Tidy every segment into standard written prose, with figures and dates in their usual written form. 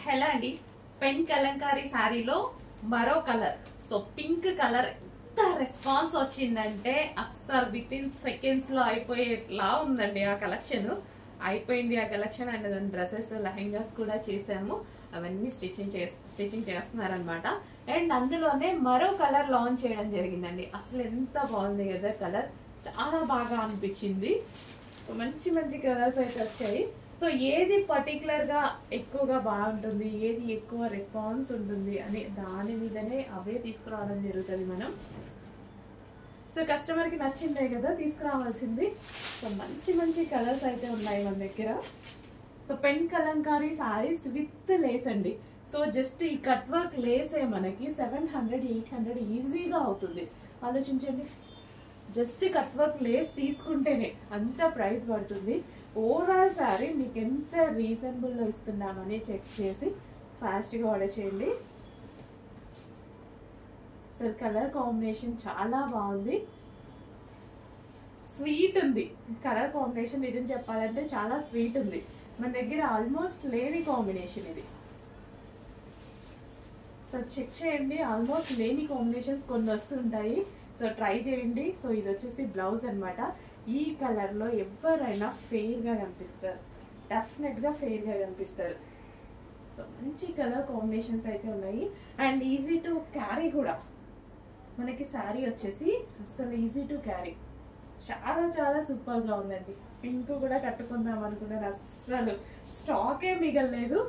Hello అండి, pen Kalamkari శారీలో మరో కలర్. సో పింక్ కలర్ ఎంత రెస్పాన్స్ వచ్చిందంటే అస్సలు విత్ ఇన్ సెకండ్స్ లో అయిపోయేలా ఉందండి. ఆ కలెక్షన్ అయిపోయింది. ఆ కలెక్షన్ అండ్ దాని డ్రెస్సెస్, లెహెంగాస్ కూడా చేసాము. అవన్నీ స్టిచ్చింగ్ చేస్తున్నారనమాట. అండ్ అందులోనే మరో కలర్ లాంచ్ చేయడం జరిగిందండి. అసలు ఎంత బాగుంది కదా కలర్, చాలా బాగా అనిపించింది. మంచి మంచి కలర్స్ అయితే వచ్చాయి. సో ఏది పర్టికులర్ గా ఎక్కువగా బాగుంటుంది, ఏది ఎక్కువ రెస్పాన్స్ ఉంటుంది అని దాని మీదనే అవే తీసుకురావడం జరుగుతుంది మనం. సో కస్టమర్ కి నచ్చిందే కదా తీసుకురావాల్సింది. సో మంచి మంచి కలర్స్ అయితే ఉన్నాయి మన దగ్గర. So pen Kalamkari saris with lace అండి. సో జస్ట్ ఈ కట్ వర్క్ లేసే మనకి 700-800 ఈజీగా అవుతుంది. ఆలోచించండి, జస్ట్ కట్ వర్క్ లేస్ తీసుకుంటేనే అంత ప్రైస్ పడుతుంది. ఓవరాల్ సారీ మీకు ఎంత రీజనబుల్ లో ఇస్తున్నామని చెక్ చేసి ఫాస్ట్ గా ఆర్డర్ చేయండి. సో కలర్ కాంబినేషన్ చాలా బాగుంది, స్వీట్ ఉంది. కలర్ కాంబినేషన్ నిజం చెప్పాలంటే చాలా స్వీట్ ఉంది. మన దగ్గర ఆల్మోస్ట్ లేని కాంబినేషన్ ఇది. సో చెక్ చేయండి, ఆల్మోస్ట్ లేని కాంబినేషన్స్ కొన్ని వస్తుంటాయి. సో ట్రై చేయండి. సో ఇది వచ్చేసి బ్లౌజ్ అనమాట. ఈ కలర్ లో ఎవరైనా ఫెయిర్ గా కనిపిస్తారు, డెఫినెట్ గా ఫెయిర్ గా కనిపిస్తారు. సో మంచి కలర్ కాంబినేషన్స్ అయితే ఉన్నాయి అండ్ ఈజీ టు క్యారీ కూడా. మనకి శారీ వచ్చేసి అస్సలు ఈజీ టు క్యారీ, చాలా చాలా సూపర్ గా ఉందండి. పింక్ కూడా కట్టుకుందాం అనుకున్నాను, అస్సలు స్టాకే మిగలలేదు.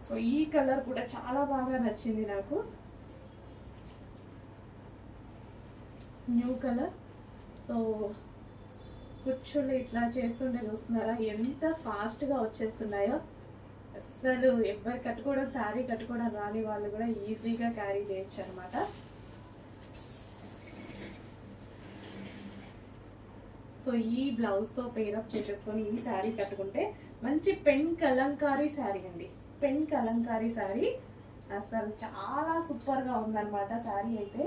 సో ఈ కలర్ కూడా చాలా బాగా నచ్చింది నాకు. New colour. సో కుచ్చులు ఇట్లా చేస్తుండే చూస్తున్నారా ఎంత ఫాస్ట్ గా వచ్చేస్తున్నాయో. అసలు ఎవరు కట్టుకోవడం, శారీ కట్టుకోవడం రాని వాళ్ళు కూడా ఈజీగా క్యారీ చేయొచ్చు అనమాట. సో ఈ బ్లౌజ్ తో పేరప్ చేసేసుకొని ఈ శారీ కట్టుకుంటే మంచి పెన్ కలంకారీ శారీ అండి. పెన్ కలంకారీ శారీ అసలు చాలా సూపర్ గా ఉందన్నమాట శారీ అయితే.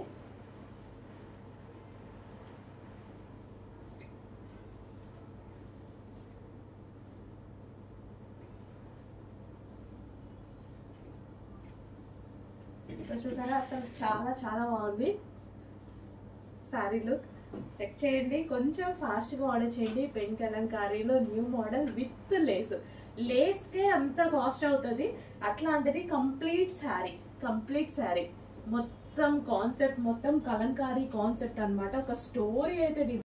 చూసారా అసలు చాలా చాలా బాగుంది శారీ లుక్. చెక్ చేయండి, కొంచెం ఫాస్ట్ గా ఆర్డర్ చేయండి. పెన్ కలంకారీలో new model with lace. Lace కే అంత కాస్ట్ అవుతుంది, అట్లాంటిది కంప్లీట్ శారీ మొత్తం కాన్సెప్ట్, మొత్తం కలంకారీ కాన్సెప్ట్ అన్నమాట. ఒక స్టోరీ అయితే